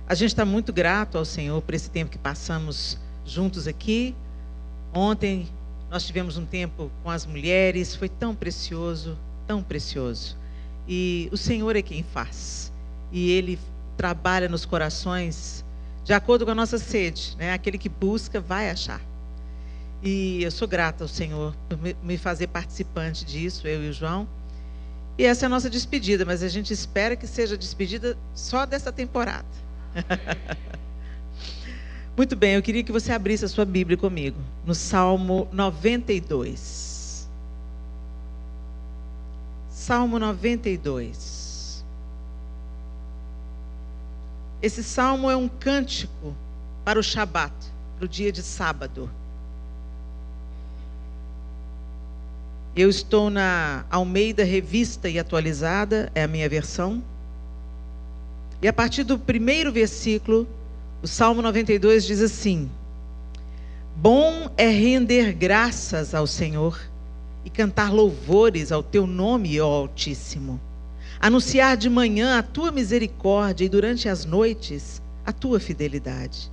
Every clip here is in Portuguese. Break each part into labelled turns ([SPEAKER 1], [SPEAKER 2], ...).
[SPEAKER 1] A gente está muito grato ao Senhor por esse tempo que passamos juntos aqui. Ontem nós tivemos um tempo com as mulheres, foi tão precioso, tão precioso. E o Senhor é quem faz. E Ele trabalha nos corações de acordo com a nossa sede, né? Aquele que busca vai achar. E eu sou grata ao Senhor por me fazer participante disso, eu e o João. E essa é a nossa despedida, mas a gente espera que seja despedida só dessa temporada. Muito bem, eu queria que você abrisse a sua Bíblia comigo, no Salmo 92. Salmo 92. Esse salmo é um cântico para o Shabat, para o dia de sábado. Eu estou na Almeida Revista e Atualizada, é a minha versão. E a partir do primeiro versículo, o Salmo 92 diz assim: Bom é render graças ao Senhor e cantar louvores ao teu nome, ó Altíssimo. Anunciar de manhã a tua misericórdia e durante as noites a tua fidelidade.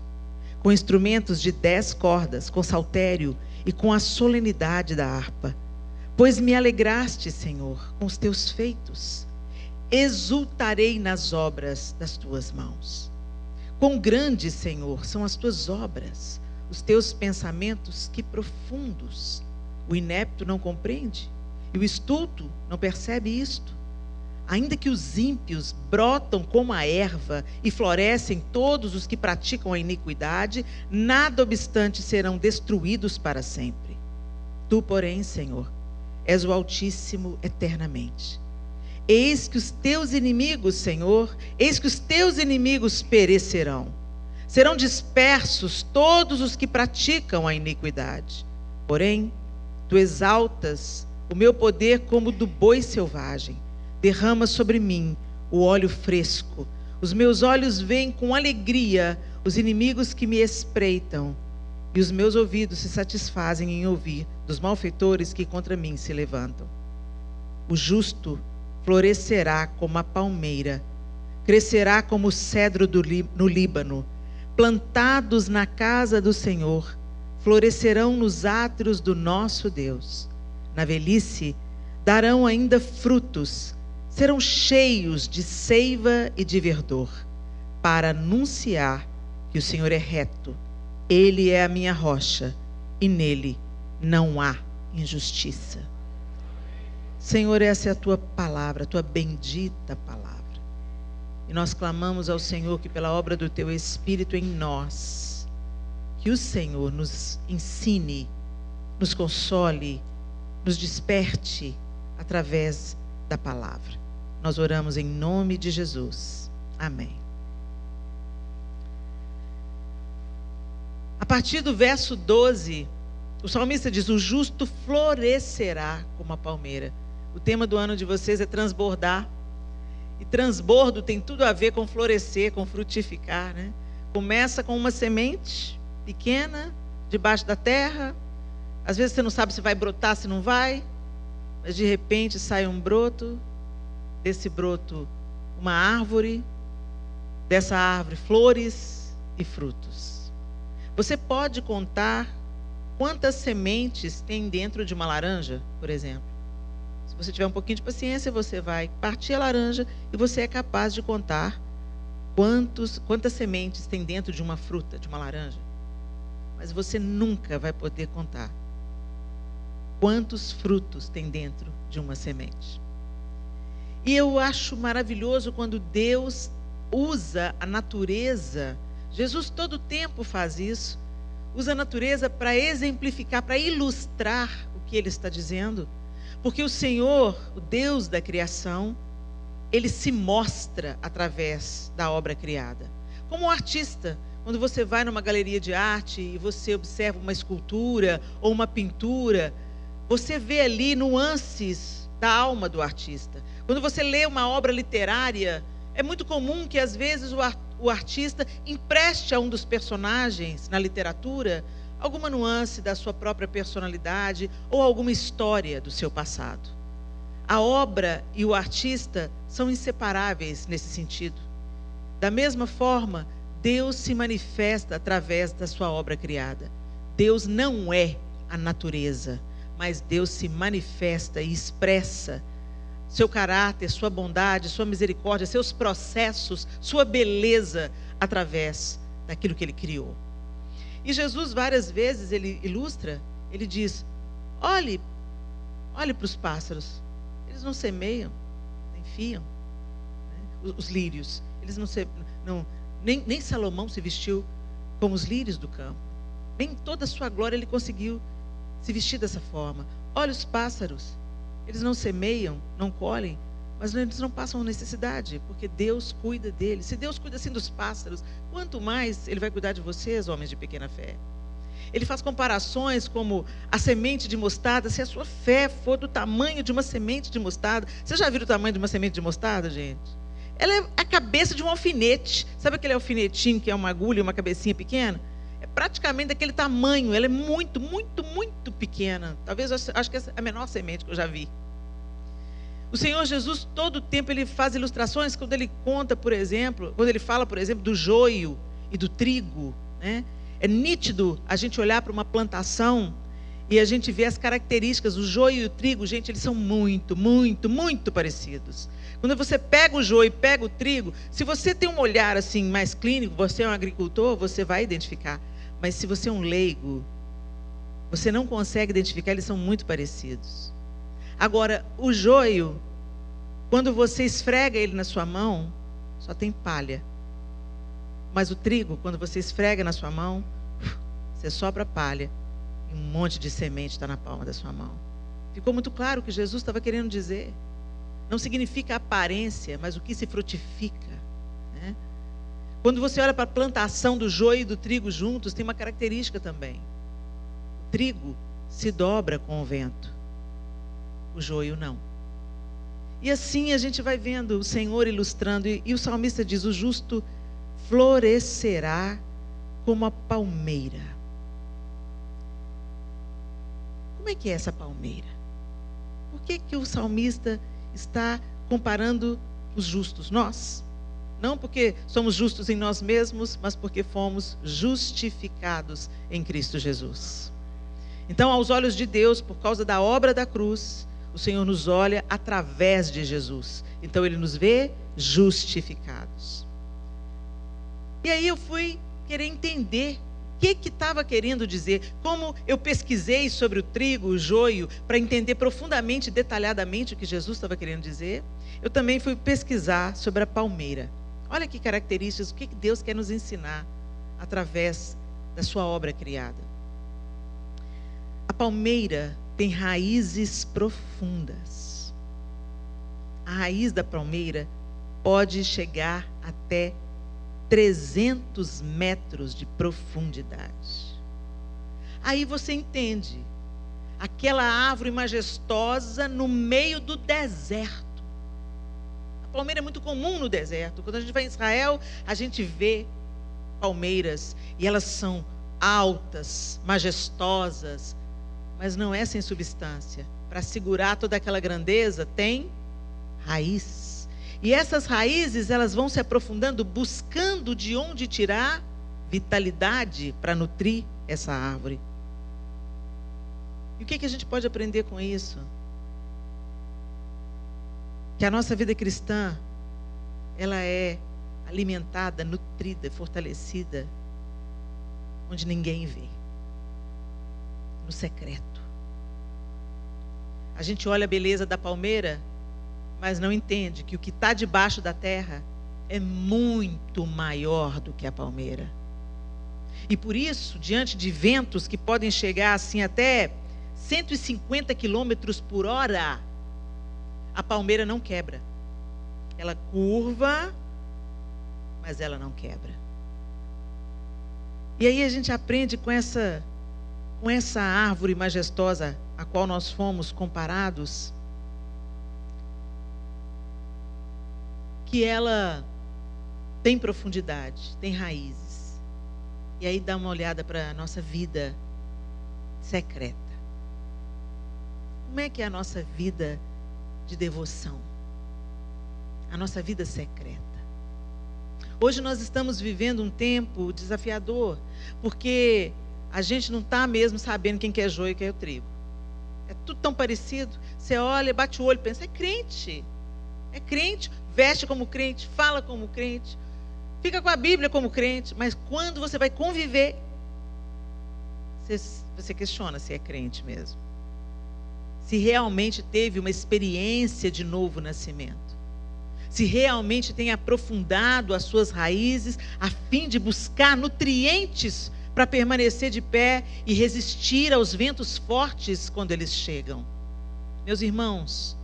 [SPEAKER 1] Com instrumentos de 10 cordas, com saltério e com a solenidade da harpa. Pois me alegraste, Senhor, com os teus feitos. Exultarei nas obras das tuas mãos. Quão grandes, Senhor, são as tuas obras, os teus pensamentos, que profundos. O inepto não compreende, e o estulto não percebe isto. Ainda que os ímpios brotam como a erva e florescem todos os que praticam a iniquidade, nada obstante serão destruídos para sempre. Tu, porém, Senhor, és o Altíssimo eternamente. Eis que os teus inimigos, Senhor, eis que os teus inimigos perecerão. Serão dispersos todos os que praticam a iniquidade. Porém, tu exaltas o meu poder como do boi selvagem. Derrama sobre mim o óleo fresco. Os meus olhos veem com alegria os inimigos que me espreitam. E os meus ouvidos se satisfazem em ouvir dos malfeitores que contra mim se levantam. O justo florescerá como a palmeira, crescerá como o cedro no Líbano. Plantados na casa do Senhor, florescerão nos átrios do nosso Deus. Na velhice, darão ainda frutos, serão cheios de seiva e de verdor, para anunciar que o Senhor é reto. Ele é a minha rocha, e nele não há injustiça. Senhor, essa é a tua palavra, a tua bendita palavra. E nós clamamos ao Senhor que pela obra do teu Espírito em nós, que o Senhor nos ensine, nos console, nos desperte através da palavra. Nós oramos em nome de Jesus. Amém. A partir do verso 12, o salmista diz: o justo florescerá como a palmeira. O tema do ano de vocês é transbordar. E transbordo tem tudo a ver com florescer, com frutificar, né? Começa com uma semente pequena, debaixo da terra. Às vezes você não sabe se vai brotar, se não vai. Mas de repente sai um broto. Desse broto, uma árvore. Dessa árvore, flores e frutos. Você pode contar quantas sementes tem dentro de uma laranja, por exemplo? Se você tiver um pouquinho de paciência, você vai partir a laranja e você é capaz de contar quantas sementes tem dentro de uma fruta, de uma laranja. Mas você nunca vai poder contar quantos frutos tem dentro de uma semente. E eu acho maravilhoso quando Deus usa a natureza. Jesus todo o tempo faz isso. Usa a natureza para exemplificar, para ilustrar o que ele está dizendo. Porque o Senhor, o Deus da criação, ele se mostra através da obra criada. Como um artista, quando você vai numa galeria de arte e você observa uma escultura ou uma pintura, você vê ali nuances da alma do artista. Quando você lê uma obra literária, é muito comum que às vezes o artista empreste a um dos personagens na literatura alguma nuance da sua própria personalidade ou alguma história do seu passado. A obra e o artista são inseparáveis nesse sentido. Da mesma forma, Deus se manifesta através da sua obra criada. Deus não é a natureza, mas Deus se manifesta e expressa seu caráter, sua bondade, sua misericórdia, seus processos, sua beleza através daquilo que Ele criou. E Jesus várias vezes Ele ilustra, Ele diz: olhe para os pássaros, eles não semeiam, nem fiam, né? Os lírios, eles nem Salomão se vestiu como os lírios do campo, nem em toda a sua glória ele conseguiu se vestir dessa forma. Olha os pássaros, eles não semeiam, não colhem, mas eles não passam necessidade, porque Deus cuida deles. Se Deus cuida assim dos pássaros, quanto mais Ele vai cuidar de vocês, homens de pequena fé. Ele faz comparações como a semente de mostarda. Se a sua fé for do tamanho de uma semente de mostarda, você já viu o tamanho de uma semente de mostarda, gente? Ela é a cabeça de um alfinete. Sabe aquele alfinetinho que é uma agulha, uma cabecinha pequena? É praticamente daquele tamanho. Ela é muito, muito, muito pequena. Talvez, acho que é a menor semente que eu já vi. O Senhor Jesus, todo o tempo, Ele faz ilustrações quando Ele conta, por exemplo, quando Ele fala, por exemplo, do joio e do trigo, né? É nítido a gente olhar para uma plantação e a gente vê as características. O joio e o trigo, gente, eles são muito, muito, muito parecidos. Quando você pega o joio e pega o trigo, se você tem um olhar assim mais clínico, você é um agricultor, você vai identificar. Mas se você é um leigo, você não consegue identificar, eles são muito parecidos. Agora, o joio, quando você esfrega ele na sua mão, só tem palha. Mas o trigo, quando você esfrega na sua mão, você sopra palha e um monte de semente está na palma da sua mão. Ficou muito claro o que Jesus estava querendo dizer. Não significa aparência, mas o que se frutifica, né? Quando você olha para a plantação do joio e do trigo juntos, tem uma característica também. O trigo se dobra com o vento, o joio não. E assim a gente vai vendo o Senhor ilustrando, e o salmista diz: o justo florescerá como a palmeira. Como é que é essa palmeira? Por que o salmista está comparando os justos? Nós. Não porque somos justos em nós mesmos, mas porque fomos justificados em Cristo Jesus. Então, aos olhos de Deus, por causa da obra da cruz, o Senhor nos olha através de Jesus. Então, Ele nos vê justificados. E aí eu fui querer entender o que estava querendo dizer. Como eu pesquisei sobre o trigo, o joio, para entender profundamente, detalhadamente o que Jesus estava querendo dizer, eu também fui pesquisar sobre a palmeira. Olha que características, o que Deus quer nos ensinar através da sua obra criada. A palmeira tem raízes profundas. A raiz da palmeira pode chegar até 300 metros de profundidade. Aí você entende, aquela árvore majestosa no meio do deserto. A palmeira é muito comum no deserto. Quando a gente vai em Israel, a gente vê palmeiras e elas são altas, majestosas, mas não é sem substância. Para segurar toda aquela grandeza, tem raiz. E essas raízes, elas vão se aprofundando, buscando de onde tirar vitalidade para nutrir essa árvore. E o que a gente pode aprender com isso? Que a nossa vida cristã, ela é alimentada, nutrida, fortalecida, onde ninguém vê. No secreto. A gente olha a beleza da palmeira, mas não entende que o que está debaixo da terra é muito maior do que a palmeira. E por isso, diante de ventos que podem chegar assim até 150 quilômetros por hora, a palmeira não quebra. Ela curva, mas ela não quebra. E aí a gente aprende com essa árvore majestosa a qual nós fomos comparados, que ela tem profundidade, tem raízes. E aí dá uma olhada para a nossa vida secreta. Como é que é a nossa vida de devoção? A nossa vida secreta. Hoje nós estamos vivendo um tempo desafiador, porque a gente não está mesmo sabendo quem que é joio e quem é o trigo. É tudo tão parecido. Você olha, bate o olho, pensa, é crente, veste como crente, fala como crente, fica com a Bíblia como crente, mas quando você vai conviver, você questiona se é crente mesmo, se realmente teve uma experiência de novo nascimento, se realmente tem aprofundado as suas raízes a fim de buscar nutrientes para permanecer de pé e resistir aos ventos fortes quando eles chegam. Meus irmãos,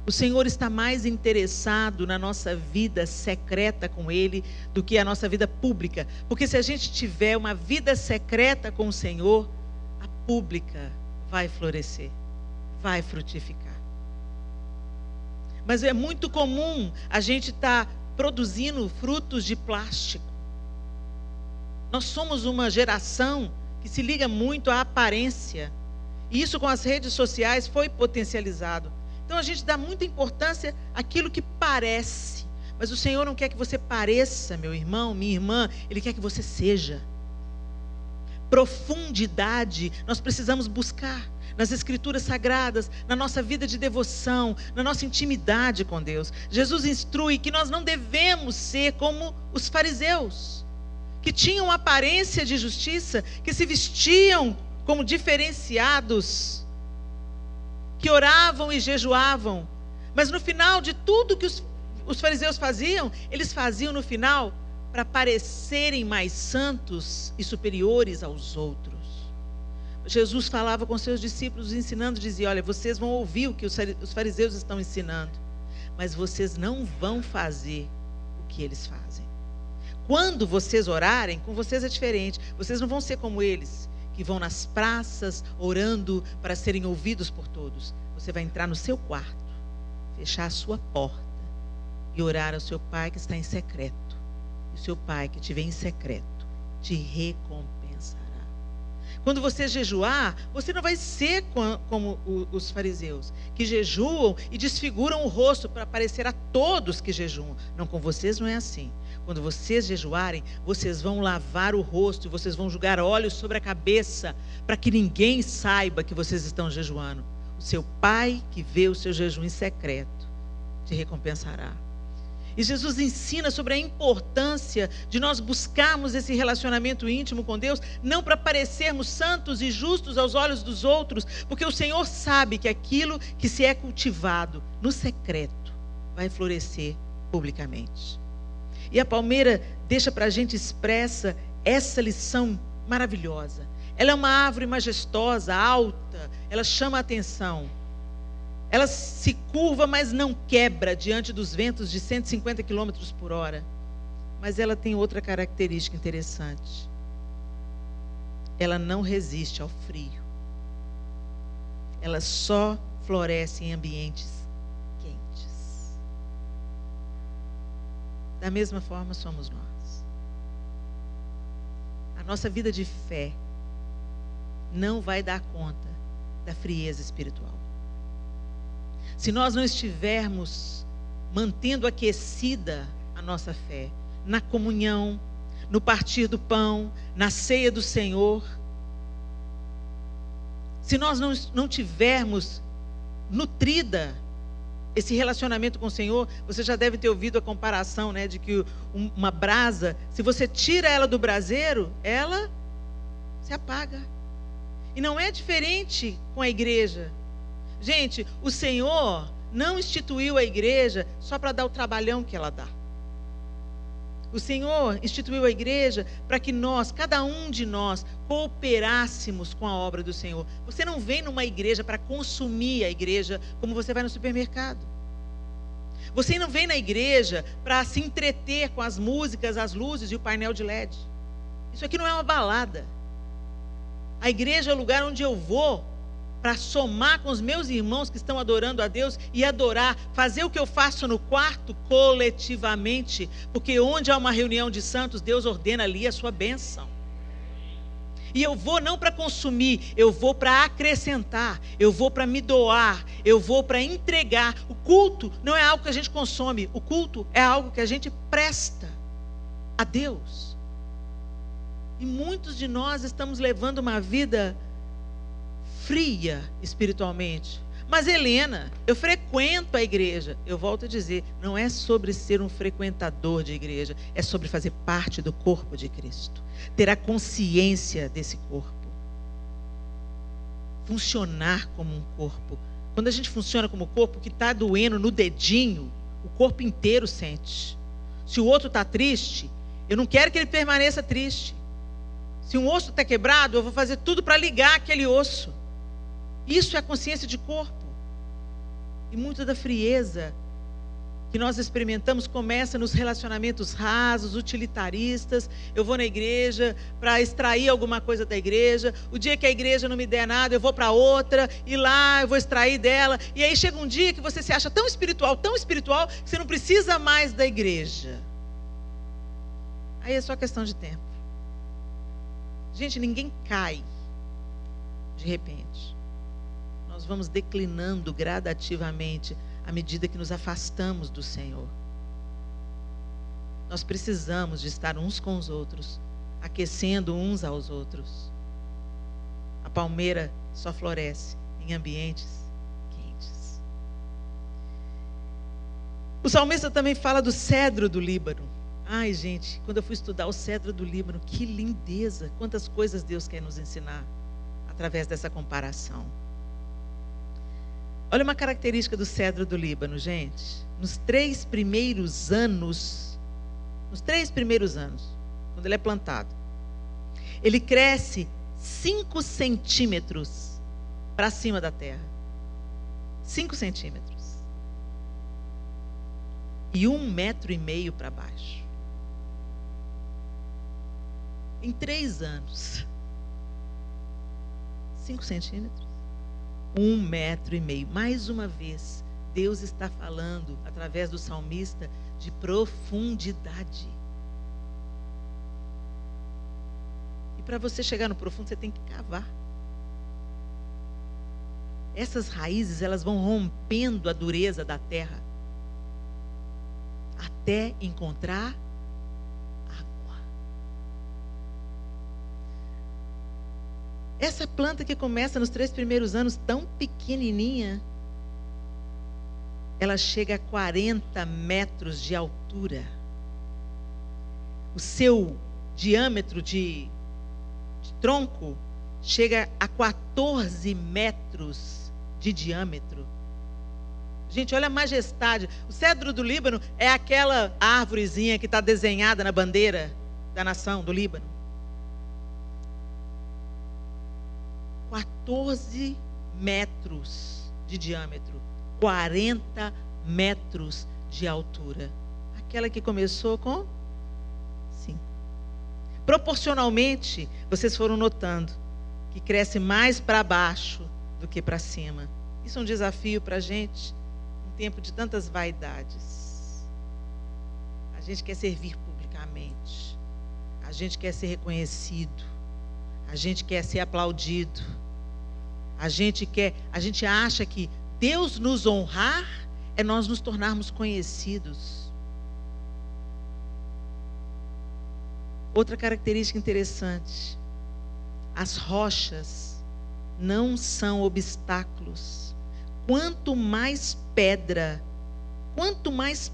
[SPEAKER 1] o Senhor está mais interessado na nossa vida secreta com Ele do que a nossa vida pública. Porque se a gente tiver uma vida secreta com o Senhor, a pública vai florescer, vai frutificar. Mas é muito comum a gente estar produzindo frutos de plástico. Nós somos uma geração que se liga muito à aparência. E isso com as redes sociais foi potencializado. Então a gente dá muita importância àquilo que parece. Mas o Senhor não quer que você pareça, meu irmão, minha irmã. Ele quer que você seja. Profundidade nós precisamos buscar nas Escrituras Sagradas, na nossa vida de devoção, na nossa intimidade com Deus. Jesus instrui que nós não devemos ser como os fariseus, que tinham aparência de justiça, que se vestiam como diferenciados, que oravam e jejuavam, mas no final de tudo que os fariseus faziam, eles faziam no final para parecerem mais santos e superiores aos outros. Jesus falava com seus discípulos, ensinando, dizia, olha, vocês vão ouvir o que os fariseus estão ensinando, mas vocês não vão fazer o que eles fazem. Quando vocês orarem, com vocês é diferente. Vocês não vão ser como eles, que vão nas praças orando para serem ouvidos por todos. Você vai entrar no seu quarto, fechar a sua porta e orar ao seu pai que está em secreto. E o seu pai que te vê em secreto te recompensará. Quando você jejuar, você não vai ser como os fariseus, que jejuam e desfiguram o rosto para parecer a todos que jejuam. Não, com vocês não é assim. Quando vocês jejuarem, vocês vão lavar o rosto e vocês vão jogar óleo sobre a cabeça para que ninguém saiba que vocês estão jejuando. O seu pai que vê o seu jejum em secreto te recompensará. E Jesus ensina sobre a importância de nós buscarmos esse relacionamento íntimo com Deus, não para parecermos santos e justos aos olhos dos outros, porque o Senhor sabe que aquilo que se é cultivado no secreto vai florescer publicamente. E a palmeira deixa para a gente expressa essa lição maravilhosa. Ela é uma árvore majestosa, alta, ela chama a atenção. Ela se curva, mas não quebra diante dos ventos de 150 km por hora. Mas ela tem outra característica interessante. Ela não resiste ao frio. Ela só floresce em ambientes quentes. Da mesma forma somos nós. A nossa vida de fé não vai dar conta da frieza espiritual. Se nós não estivermos mantendo aquecida a nossa fé, na comunhão, no partir do pão, na ceia do Senhor, se nós não tivermos nutrida esse relacionamento com o Senhor, você já deve ter ouvido a comparação, né, de que uma brasa, se você tira ela do braseiro, ela se apaga. E não é diferente com a igreja. Gente, o Senhor não instituiu a igreja só para dar o trabalhão que ela dá. O Senhor instituiu a igreja para que nós, cada um de nós, cooperássemos com a obra do Senhor. Você não vem numa igreja para consumir a igreja como você vai no supermercado. Você não vem na igreja para se entreter com as músicas, as luzes e o painel de LED. Isso aqui não é uma balada. A igreja é o lugar onde eu vou para somar com os meus irmãos que estão adorando a Deus e adorar, fazer o que eu faço no quarto coletivamente, porque onde há uma reunião de santos, Deus ordena ali a sua bênção. E eu vou não para consumir, eu vou para acrescentar, eu vou para me doar, eu vou para entregar. O culto não é algo que a gente consome, o culto é algo que a gente presta. a Deus. E muitos de nós estamos levando uma vida fria espiritualmente. Mas Helena, eu frequento a igreja. Eu volto a dizer, não é sobre ser um frequentador de igreja, é sobre fazer parte do corpo de Cristo, ter a consciência desse corpo, funcionar como um corpo. Quando a gente funciona como corpo, o que está doendo no dedinho, o corpo inteiro sente. Se o outro está triste, eu não quero que ele permaneça triste. Se um osso está quebrado, eu vou fazer tudo para ligar aquele osso. Isso é a consciência de corpo. E muito da frieza que nós experimentamos começa nos relacionamentos rasos, utilitaristas. Eu vou na igreja para extrair alguma coisa da igreja. O dia que a igreja não me der nada, eu vou para outra. E lá eu vou extrair dela. E aí chega um dia que você se acha tão espiritual, que você não precisa mais da igreja. Aí é só questão de tempo. Gente, ninguém cai de repente. Nós vamos declinando gradativamente à medida que nos afastamos do Senhor. Nós precisamos de estar uns com os outros, aquecendo uns aos outros. A palmeira só floresce em ambientes quentes. O salmista também fala do cedro do Líbano. Ai, gente, quando eu fui estudar o cedro do Líbano, que lindeza! Quantas coisas Deus quer nos ensinar através dessa comparação. Olha uma característica do cedro do Líbano, gente. Nos 3 primeiros anos, quando ele é plantado, ele cresce 5 centímetros para cima da terra. 5 centímetros. E 1,5 metros para baixo. Em 3 anos. 5 centímetros. 1,5 metros. Mais uma vez, Deus está falando, através do salmista, de profundidade. E para você chegar no profundo, você tem que cavar. Essas raízes, elas vão rompendo a dureza da terra, até encontrar água. Essa planta que começa nos 3 primeiros anos, tão pequenininha, ela chega a 40 metros de altura. O seu diâmetro de tronco chega a 14 metros de diâmetro. Gente, olha a majestade. O cedro do Líbano é aquela árvorezinha que está desenhada na bandeira da nação do Líbano. 14 metros de diâmetro, 40 metros de altura. Aquela que começou com 5. Proporcionalmente, vocês foram notando que cresce mais para baixo do que para cima. Isso é um desafio para a gente, um tempo de tantas vaidades. A gente quer servir publicamente, a gente quer ser reconhecido, a gente quer ser aplaudido, a gente acha que Deus nos honrar é nós nos tornarmos conhecidos. Outra característica interessante: as rochas não são obstáculos. Quanto mais pedras, quanto mais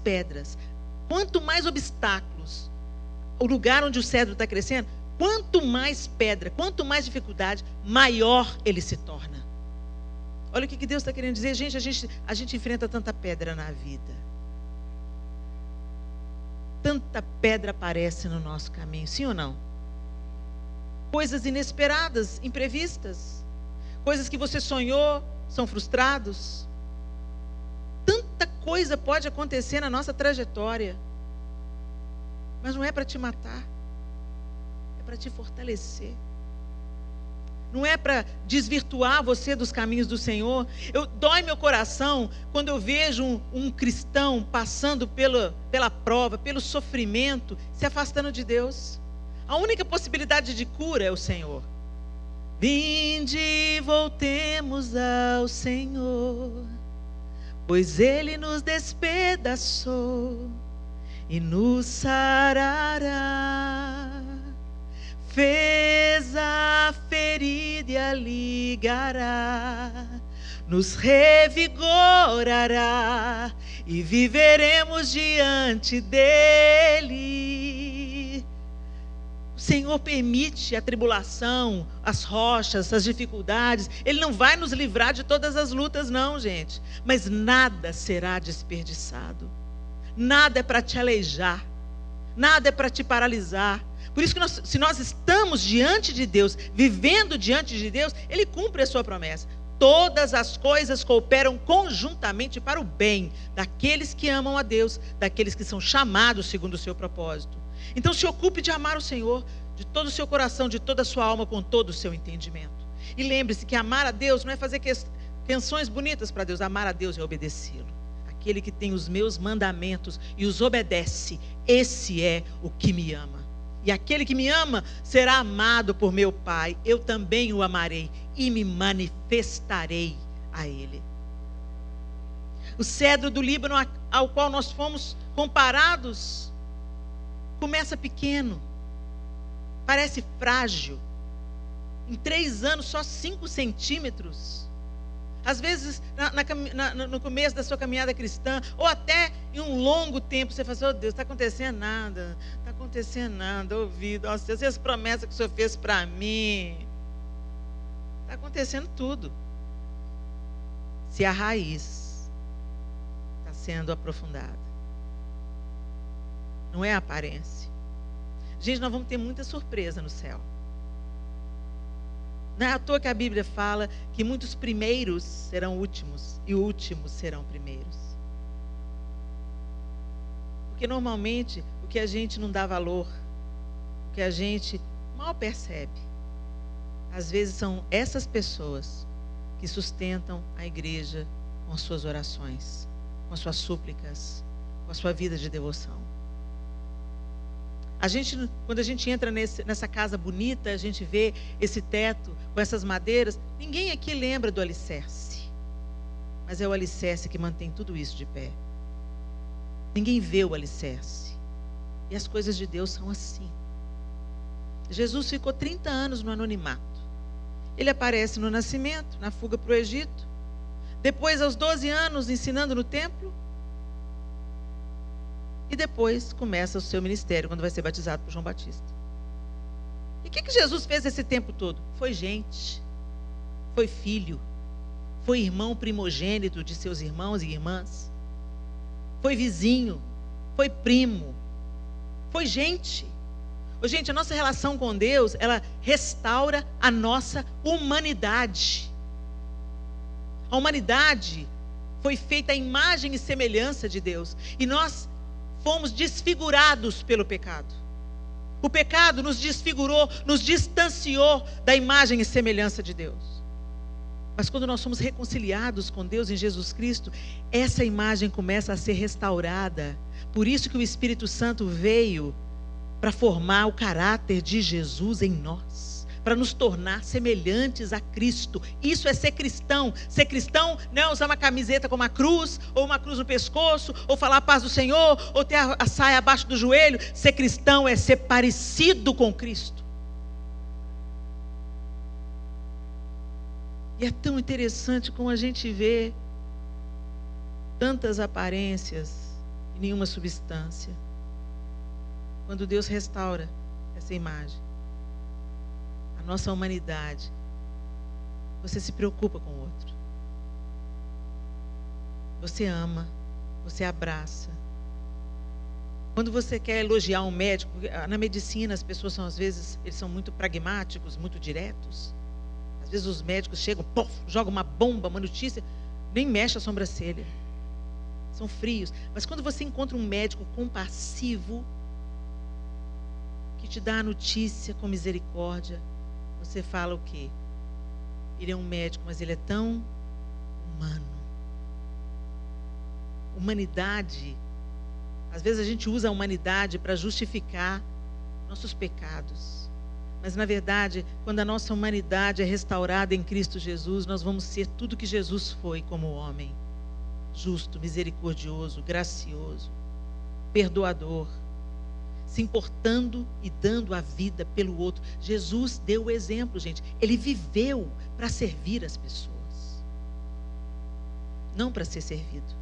[SPEAKER 1] obstáculos, o lugar onde o cedro está crescendo, quanto mais pedra, quanto mais dificuldade, maior ele se torna. Olha o que Deus está querendo dizer. Gente, a gente enfrenta tanta pedra na vida. Tanta pedra aparece no nosso caminho, sim ou não? Coisas inesperadas, imprevistas. Coisas que você sonhou, são frustrados. Tanta coisa pode acontecer na nossa trajetória. Mas não é para te matar. É para te fortalecer. Não é para desvirtuar você dos caminhos do Senhor. Dói meu coração quando eu vejo um cristão passando pela prova, pelo sofrimento, se afastando de Deus. A única possibilidade de cura é o Senhor. Vinde, voltemos ao Senhor, pois Ele nos despedaçou e nos sarará. Fez a ferida e a ligará, nos revigorará e viveremos diante dele. O Senhor permite a tribulação, as rochas, as dificuldades. Ele não vai nos livrar de todas as lutas, não, gente. Mas nada será desperdiçado. Nada é para te aleijar. Nada é para te paralisar. Por isso que se nós estamos diante de Deus, vivendo diante de Deus, Ele cumpre a sua promessa. Todas as coisas cooperam conjuntamente para o bem daqueles que amam a Deus, daqueles que são chamados segundo o seu propósito. Então se ocupe de amar o Senhor de todo o seu coração, de toda a sua alma, com todo o seu entendimento. E lembre-se que amar a Deus não é fazer canções bonitas para Deus. Amar a Deus é obedecê-lo. Aquele que tem os meus mandamentos e os obedece, esse é o que me ama. E aquele que me ama será amado por meu Pai. Eu também o amarei e me manifestarei a Ele. O cedro do Líbano ao qual nós fomos comparados começa pequeno, parece frágil. Em 3 anos, só 5 centímetros. Às vezes, no começo da sua caminhada cristã, ou até em um longo tempo, você fala assim: oh Deus, está acontecendo nada, ouvido, nossa, essas promessas que o Senhor fez para mim, está acontecendo tudo. Se a raiz está sendo aprofundada, não é a aparência. Gente, nós vamos ter muita surpresa no céu. Não é à toa que a Bíblia fala que muitos primeiros serão últimos e últimos serão primeiros. Porque normalmente o que a gente não dá valor, o que a gente mal percebe, às vezes são essas pessoas que sustentam a igreja com as suas orações, com as suas súplicas, com a sua vida de devoção. Quando a gente entra nessa casa bonita, a gente vê esse teto com essas madeiras. Ninguém aqui lembra do alicerce, mas é o alicerce que mantém tudo isso de pé. Ninguém vê o alicerce. E as coisas de Deus são assim. Jesus ficou 30 anos no anonimato. Ele aparece no nascimento, na fuga para o Egito. Depois, aos 12 anos, ensinando no templo. E depois começa o seu ministério, quando vai ser batizado por João Batista. E o que Jesus fez esse tempo todo? Foi gente, foi filho, foi irmão primogênito de seus irmãos e irmãs, foi vizinho, foi primo, foi gente. Gente, a nossa relação com Deus, ela restaura a nossa humanidade. A humanidade foi feita à imagem e semelhança de Deus. E nós fomos desfigurados pelo pecado. O pecado nos desfigurou, nos distanciou da imagem e semelhança de Deus. Mas quando nós somos reconciliados com Deus em Jesus Cristo, essa imagem começa a ser restaurada. Por isso que o Espírito Santo veio para formar o caráter de Jesus em nós, para nos tornar semelhantes a Cristo. Isso é ser cristão. Ser cristão não é usar uma camiseta com uma cruz, ou uma cruz no pescoço, ou falar a paz do Senhor, ou ter a saia abaixo do joelho. Ser cristão é ser parecido com Cristo. E é tão interessante como a gente vê tantas aparências e nenhuma substância. Quando Deus restaura essa imagem, a nossa humanidade, você se preocupa com o outro. Você ama, você abraça. Quando você quer elogiar um médico, na medicina as pessoas são, às vezes, eles são muito pragmáticos, muito diretos. Às vezes os médicos chegam, jogam uma bomba, uma notícia, nem mexe a sobrancelha. São frios. Mas quando você encontra um médico compassivo, que te dá a notícia com misericórdia, você fala o quê? Ele é um médico, mas ele é tão humano. Humanidade. Às vezes a gente usa a humanidade para justificar nossos pecados. Mas na verdade, quando a nossa humanidade é restaurada em Cristo Jesus, nós vamos ser tudo que Jesus foi como homem. Justo, misericordioso, gracioso. perdoador, se importando e dando a vida pelo outro. Jesus deu o exemplo, gente. Ele viveu para servir as pessoas, não para ser servido.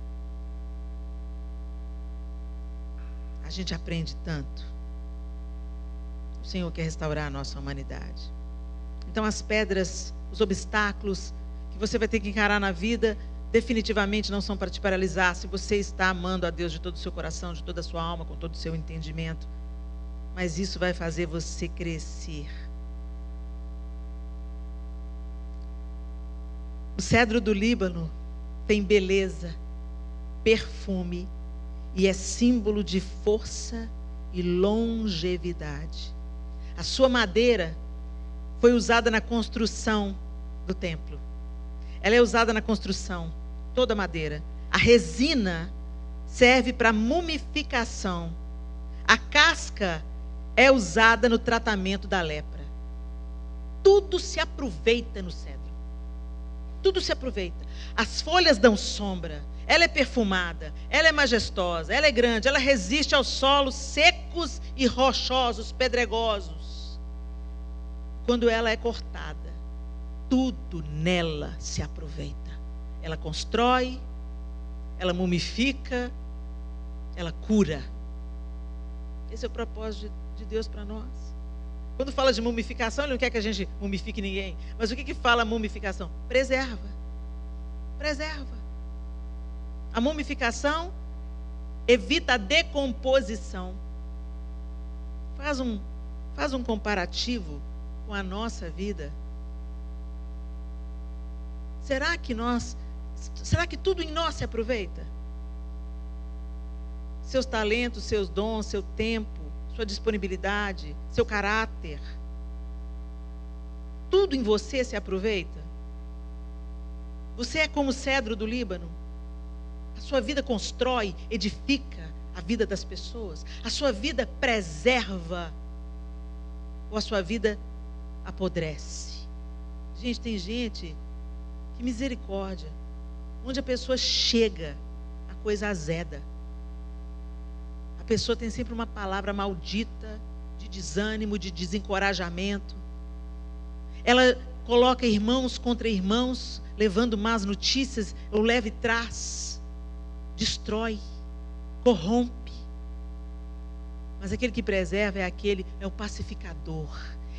[SPEAKER 1] A gente aprende tanto. O Senhor quer restaurar a nossa humanidade. Então as pedras, os obstáculos que você vai ter que encarar na vida, definitivamente não são para te paralisar, se você está amando a Deus de todo o seu coração, de toda a sua alma, com todo o seu entendimento. Mas isso vai fazer você crescer. O cedro do Líbano tem beleza, perfume e é símbolo de força e longevidade. A sua madeira foi usada na construção do templo. Ela é usada na construção, toda a madeira. A resina serve para mumificação. A casca é usada no tratamento da lepra. Tudo se aproveita no cedro. Tudo se aproveita. As folhas dão sombra. Ela é perfumada. Ela é majestosa. Ela é grande. Ela resiste aos solos secos e rochosos, pedregosos. Quando ela é cortada, tudo nela se aproveita. Ela constrói, ela mumifica, ela cura. Esse é o propósito de Deus para nós. Quando fala de mumificação, Ele não quer que a gente mumifique ninguém. Mas o que fala mumificação? Preserva. Preserva. A mumificação evita a decomposição. Faz um comparativo com a nossa vida. Será que tudo em nós se aproveita? Seus talentos, seus dons, seu tempo, sua disponibilidade, seu caráter. Tudo em você se aproveita? Você é como o cedro do Líbano? A sua vida constrói, edifica a vida das pessoas? A sua vida preserva? Ou a sua vida apodrece? Gente, tem gente, que misericórdia, onde a pessoa chega, a coisa azeda. A pessoa tem sempre uma palavra maldita, de desânimo, de desencorajamento. Ela coloca irmãos contra irmãos, levando más notícias, ou leva e traz, destrói, corrompe. Mas aquele que preserva é o pacificador.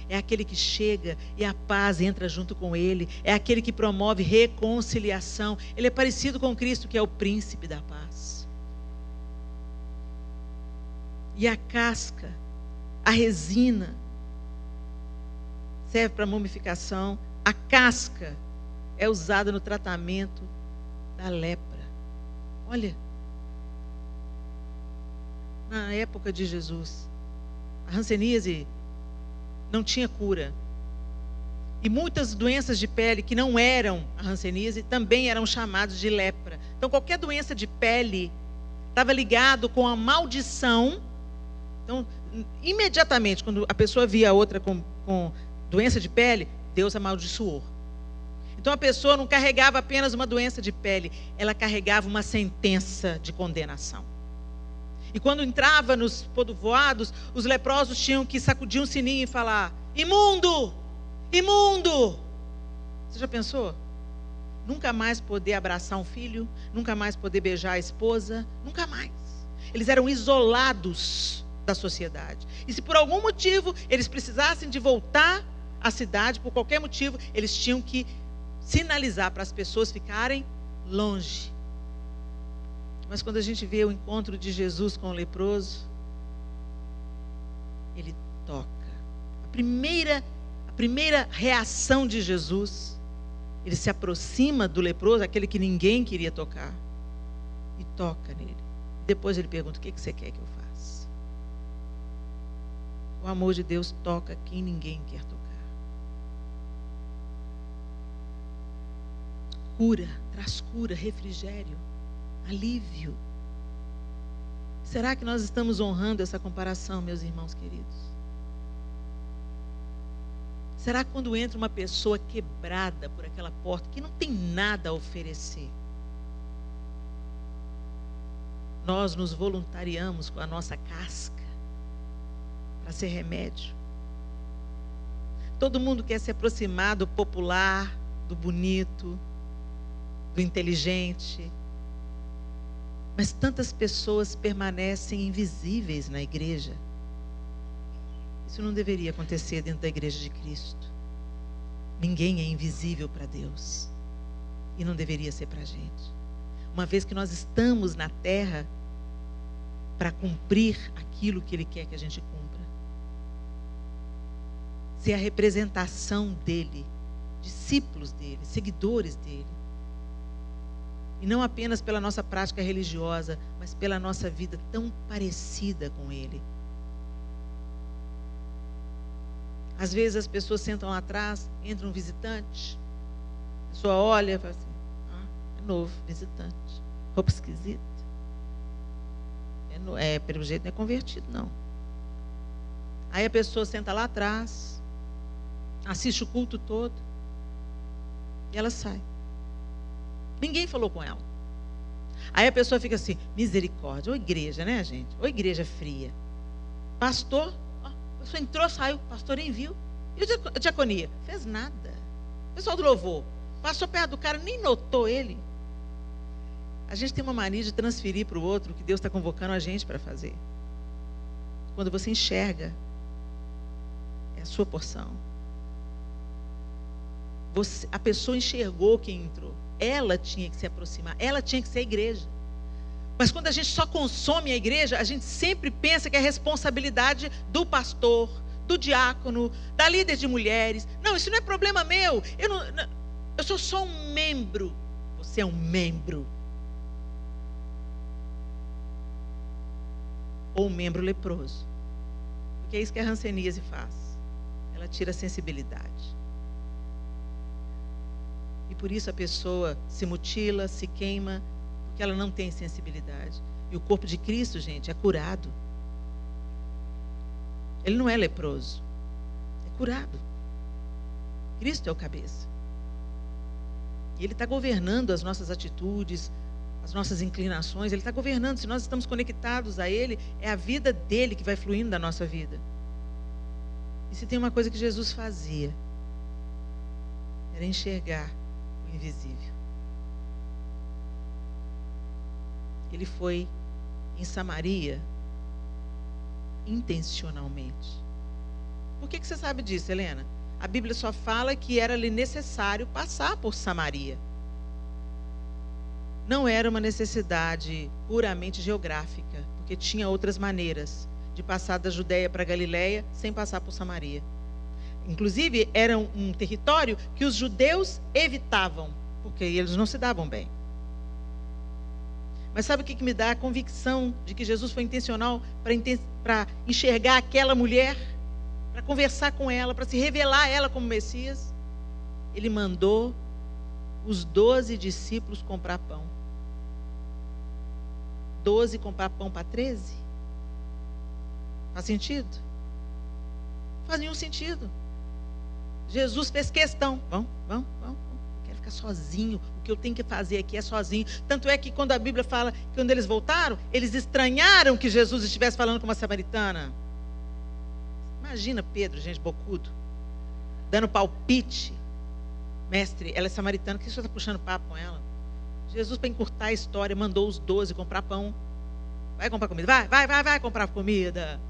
[SPEAKER 1] É aquele que chega e a paz entra junto com ele. É aquele que promove reconciliação. Ele é parecido com Cristo, que é o príncipe da paz. E a casca, a resina, serve para mumificação. A casca é usada no tratamento da lepra. Olha, na época de Jesus, a hanseníase não tinha cura. E muitas doenças de pele que não eram a hanseníase também eram chamadas de lepra. Então qualquer doença de pele estava ligado com a maldição. Então, imediatamente, quando a pessoa via a outra com doença de pele, Deus amaldiçoou. Então a pessoa não carregava apenas uma doença de pele, ela carregava uma sentença de condenação. E quando entrava nos povoados, os leprosos tinham que sacudir um sininho e falar: imundo! Imundo! Você já pensou? Nunca mais poder abraçar um filho, nunca mais poder beijar a esposa, nunca mais. Eles eram isolados da sociedade. E se por algum motivo eles precisassem de voltar à cidade, por qualquer motivo, eles tinham que sinalizar para as pessoas ficarem longe. Mas quando a gente vê o encontro de Jesus com o leproso, ele toca. A primeira reação de Jesus, ele se aproxima do leproso, aquele que ninguém queria tocar, e toca nele. Depois ele pergunta: o que você quer que eu faça? O amor de Deus toca quem ninguém quer tocar. Cura, traz cura, refrigério, alívio. Será que nós estamos honrando essa comparação, meus irmãos queridos? Será que quando entra uma pessoa quebrada por aquela porta, que não tem nada a oferecer, nós nos voluntariamos com a nossa casca para ser remédio. Todo mundo quer se aproximar do popular, do bonito, do inteligente. Mas tantas pessoas permanecem invisíveis na igreja. Isso não deveria acontecer dentro da igreja de Cristo. Ninguém é invisível para Deus. E não deveria ser para a gente. Uma vez que nós estamos na terra para cumprir aquilo que Ele quer que a gente cumpra. Ser a representação dEle, discípulos dEle, seguidores dEle. E não apenas pela nossa prática religiosa, mas pela nossa vida tão parecida com Ele. Às vezes as pessoas sentam lá atrás, entra um visitante, a pessoa olha e fala assim, é novo, visitante, roupa esquisita. Pelo jeito não é convertido, não. Aí a pessoa senta lá atrás, assiste o culto todo, e ela sai. Ninguém falou com ela. Aí a pessoa fica assim, misericórdia, ou igreja, né, gente? Ou igreja fria. Pastor, a pessoa entrou, saiu, pastor nem viu. E a diaconia? Fez nada. O pessoal do louvor passou perto do cara, nem notou ele. A gente tem uma mania de transferir para o outro o que Deus está convocando a gente para fazer. Quando você enxerga, é a sua porção. A pessoa enxergou quem entrou. Ela tinha que se aproximar, ela tinha que ser a igreja. Mas quando a gente só consome a igreja, a gente sempre pensa que é responsabilidade do pastor, do diácono, da líder de mulheres. Não, isso não é problema meu. Eu sou só um membro. Você é um membro. Ou um membro leproso. Porque é isso que a hanseníase faz. Ela tira a sensibilidade. E por isso a pessoa se mutila, se queima, porque ela não tem sensibilidade. E o corpo de Cristo, gente, é curado. Ele não é leproso. É curado. Cristo é o cabeça. E Ele está governando as nossas atitudes, as nossas inclinações. Ele está governando. Se nós estamos conectados a Ele, é a vida dEle que vai fluindo da nossa vida. E se tem uma coisa que Jesus fazia, era enxergar invisível. Ele foi em Samaria intencionalmente. Por que você sabe disso, Helena? A Bíblia só fala que era-lhe necessário passar por Samaria. Não era uma necessidade puramente geográfica, porque tinha outras maneiras de passar da Judéia para a Galileia sem passar por Samaria. Inclusive, era um território que os judeus evitavam, porque eles não se davam bem. Mas sabe o que me dá a convicção de que Jesus foi intencional para enxergar aquela mulher, para conversar com ela, para se revelar a ela como Messias? Ele mandou os 12 discípulos comprar pão. 12 comprar pão para 13? Faz sentido? Não faz nenhum sentido. Jesus fez questão. Vamos. Eu quero ficar sozinho. O que eu tenho que fazer aqui é sozinho. Tanto é que quando a Bíblia fala que quando eles voltaram, eles estranharam que Jesus estivesse falando com uma samaritana. Imagina Pedro, gente, bocudo, dando palpite. Mestre, ela é samaritana, por que o senhor está puxando papo com ela? Jesus, para encurtar a história, mandou os 12 comprar pão. Vai comprar comida? Vai comprar comida.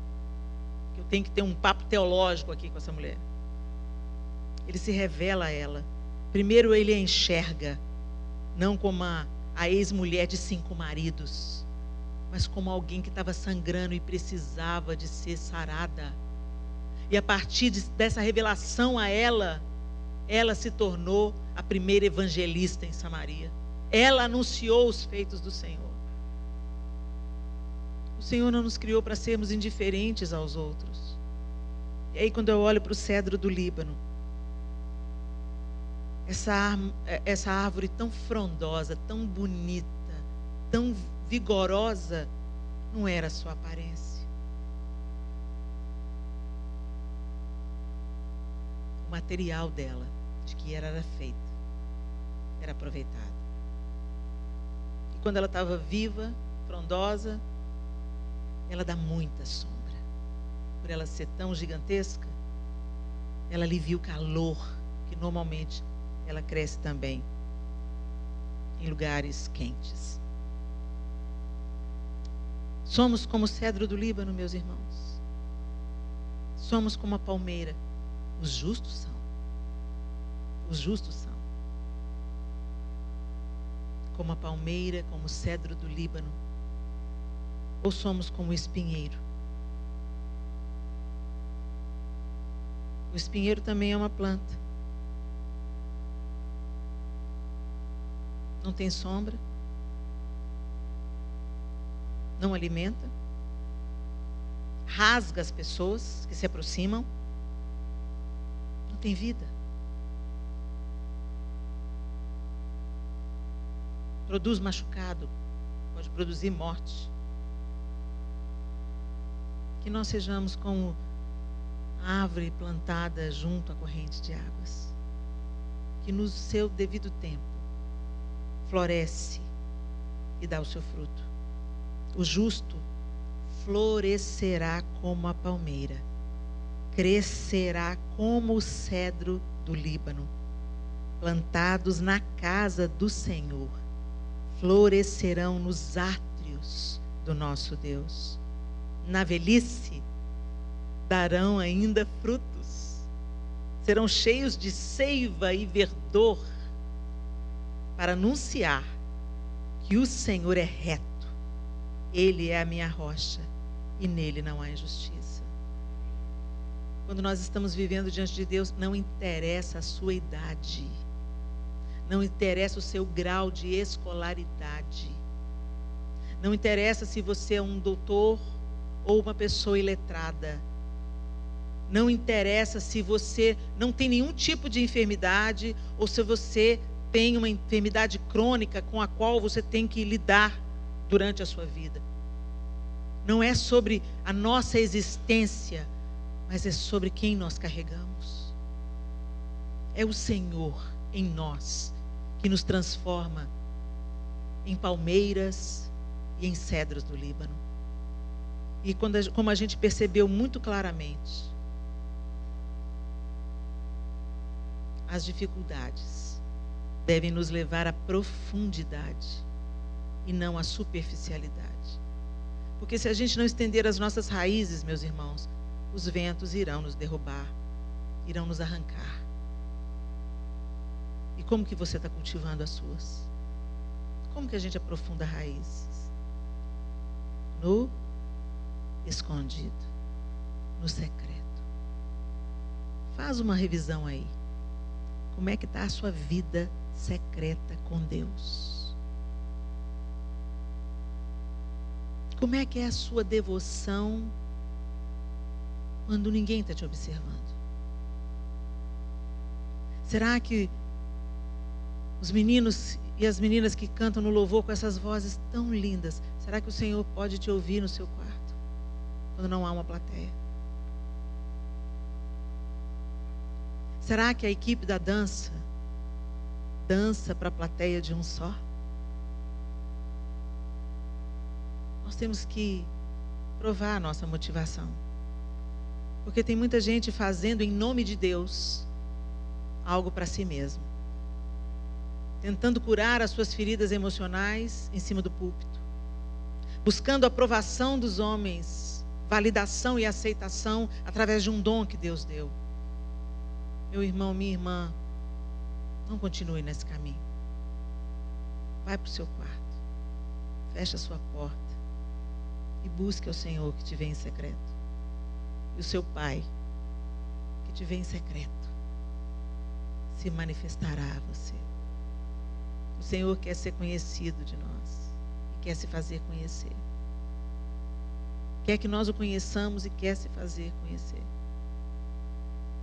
[SPEAKER 1] Eu tenho que ter um papo teológico aqui com essa mulher. Ele se revela a ela. Primeiro ele a enxerga, não como a ex-mulher de 5 maridos, mas como alguém que estava sangrando e precisava de ser sarada. E a partir dessa revelação a ela se tornou a primeira evangelista em Samaria. Ela anunciou os feitos do Senhor. O Senhor não nos criou para sermos indiferentes aos outros. E aí quando eu olho para o cedro do Líbano, essa árvore tão frondosa, tão bonita, tão vigorosa, não era a sua aparência. O material dela, de que era feita, era aproveitado. E quando ela estava viva, frondosa, ela dá muita sombra. Por ela ser tão gigantesca, ela alivia o calor, que normalmente ela cresce também em lugares quentes. Somos como o cedro do Líbano, meus irmãos. Somos como a palmeira. Os justos são. Os justos são. Como a palmeira, como o cedro do Líbano. Ou somos como o espinheiro. O espinheiro também é uma planta. Não tem sombra. Não alimenta. Rasga as pessoas que se aproximam. Não tem vida. Produz machucado. Pode produzir morte. Que nós sejamos como a árvore plantada junto à corrente de águas, que no seu devido tempo floresce e dá o seu fruto. O justo florescerá como a palmeira, crescerá como o cedro do Líbano, plantados na casa do Senhor, florescerão nos átrios do nosso Deus. Na velhice darão ainda frutos, serão cheios de seiva e verdor, para anunciar que o Senhor é reto, Ele é a minha rocha e nele não há injustiça. Quando nós estamos vivendo diante de Deus, não interessa a sua idade, não interessa o seu grau de escolaridade, não interessa se você é um doutor ou uma pessoa iletrada, não interessa se você não tem nenhum tipo de enfermidade ou se você tem uma enfermidade crônica com a qual você tem que lidar durante a sua vida. Não é sobre a nossa existência, mas é sobre quem nós carregamos. É o Senhor em nós que nos transforma em palmeiras e em cedros do Líbano. E como a gente percebeu muito claramente, as dificuldades devem nos levar à profundidade e não à superficialidade. Porque se a gente não estender as nossas raízes, meus irmãos, os ventos irão nos derrubar, irão nos arrancar. E como que você está cultivando as suas? Como que a gente aprofunda raízes? No escondido, no secreto. Faz uma revisão aí. Como é que está a sua vida secreta com Deus? Como é que é a sua devoção quando ninguém está te observando? Será que os meninos e as meninas que cantam no louvor com essas vozes tão lindas, será que o Senhor pode te ouvir no seu quarto, quando não há uma plateia? Será que a equipe da dança para a plateia de um só? Nós temos que provar a nossa motivação. Porque tem muita gente fazendo em nome de Deus algo para si mesmo. Tentando curar as suas feridas emocionais em cima do púlpito. Buscando a aprovação dos homens, validação e aceitação através de um dom que Deus deu. Meu irmão, minha irmã, não continue nesse caminho. Vai para o seu quarto, fecha a sua porta e busque ao Senhor que te vê em secreto. E o seu Pai, que te vê em secreto, se manifestará a você. O Senhor quer ser conhecido de nós e quer se fazer conhecer. Quer que nós o conheçamos e quer se fazer conhecer.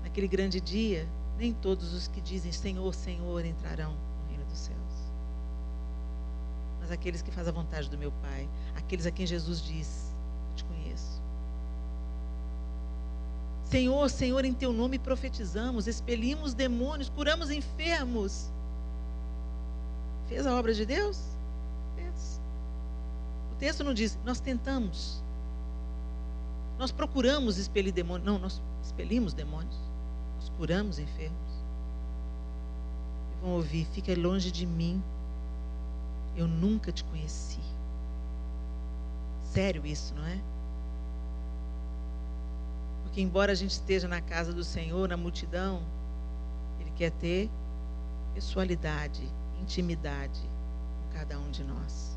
[SPEAKER 1] Naquele grande dia, nem todos os que dizem Senhor, Senhor entrarão no reino dos céus. Mas aqueles que fazem a vontade do meu Pai, aqueles a quem Jesus diz, eu te conheço. Senhor, Senhor, em teu nome profetizamos, expelimos demônios, curamos enfermos. Fez a obra de Deus? Fez. O texto não diz, nós tentamos, nós procuramos expelir demônios. Não, nós expelimos demônios, nós curamos enfermos. E vão ouvir, fica longe de mim, eu nunca te conheci. Sério isso, não é? Porque embora a gente esteja na casa do Senhor, na multidão, Ele quer ter pessoalidade, intimidade com cada um de nós.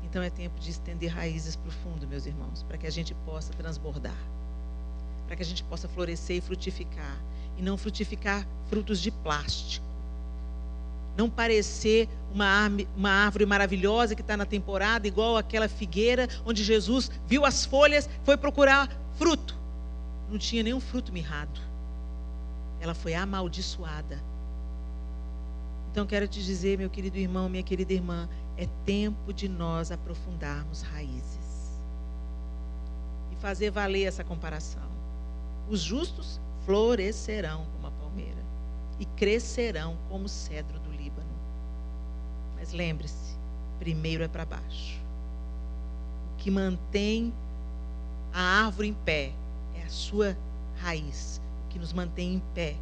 [SPEAKER 1] Então é tempo de estender raízes para o fundo, meus irmãos, para que a gente possa transbordar, para que a gente possa florescer e frutificar, e não frutificar frutos de plástico, não parecer uma árvore maravilhosa que está na temporada, igual aquela figueira, onde Jesus viu as folhas, foi procurar fruto, não tinha nenhum fruto mirrado, ela foi amaldiçoada. Então quero te dizer, meu querido irmão, minha querida irmã, é tempo de nós aprofundarmos raízes e fazer valer essa comparação. Os justos florescerão como a palmeira e crescerão como o cedro do Líbano. Mas lembre-se, primeiro é para baixo. O que mantém a árvore em pé é a sua raiz. O que nos mantém em pé,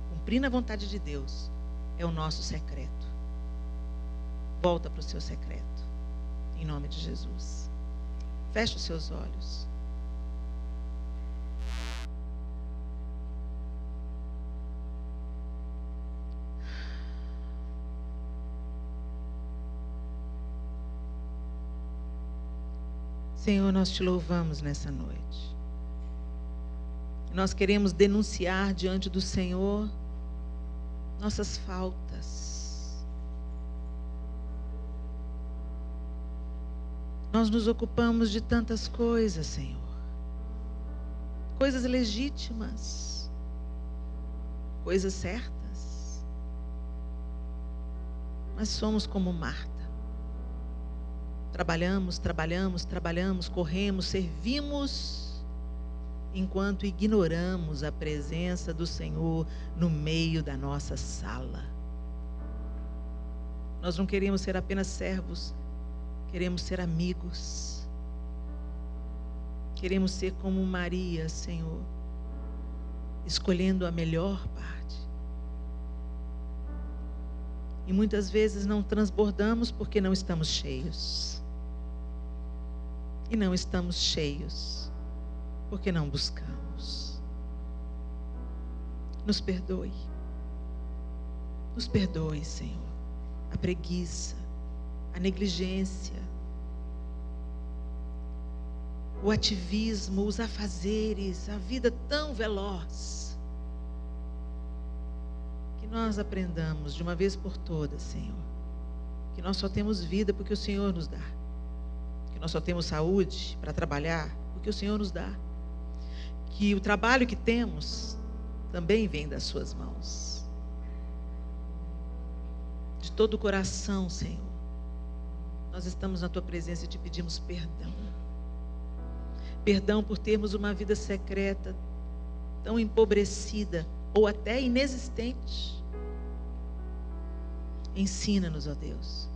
[SPEAKER 1] cumprindo a vontade de Deus, é o nosso secreto. Volta para o seu secreto, em nome de Jesus. Feche os seus olhos. Senhor, nós te louvamos nessa noite. Nós queremos denunciar diante do Senhor nossas faltas. Nós nos ocupamos de tantas coisas, Senhor. Coisas legítimas, coisas certas. Mas somos como Marta. Trabalhamos, corremos, servimos, enquanto ignoramos a presença do Senhor no meio da nossa sala. Nós não queremos ser apenas servos, queremos ser amigos. Queremos ser como Maria, Senhor, escolhendo a melhor parte. E muitas vezes não transbordamos porque não estamos cheios. E não estamos cheios porque não buscamos. Nos perdoe. Nos perdoe, Senhor, a preguiça, a negligência, o ativismo, os afazeres, a vida tão veloz. Que nós aprendamos de uma vez por todas, Senhor, que nós só temos vida porque o Senhor nos dá. Que nós só temos saúde para trabalhar porque o Senhor nos dá. Que o trabalho que temos também vem das suas mãos. De todo o coração, Senhor, nós estamos na tua presença e te pedimos perdão. Perdão por termos uma vida secreta tão empobrecida ou até inexistente. Ensina-nos, ó Deus,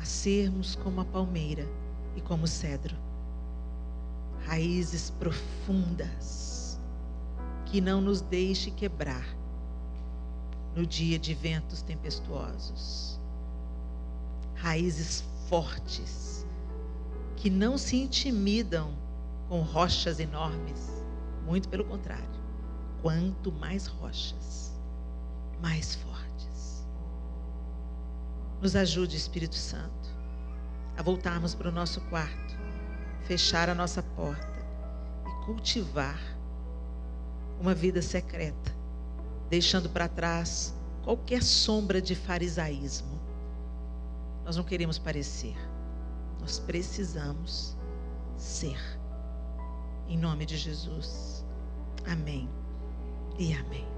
[SPEAKER 1] a sermos como a palmeira e como o cedro. Raízes profundas que não nos deixe quebrar no dia de ventos tempestuosos. Raízes fortes que não se intimidam com rochas enormes. Muito pelo contrário. Quanto mais rochas, mais fortes. Nos ajude, Espírito Santo, a voltarmos para o nosso quarto, fechar a nossa porta e cultivar uma vida secreta, deixando para trás qualquer sombra de farisaísmo. Nós não queremos parecer, nós precisamos ser. Em nome de Jesus. Amém e amém.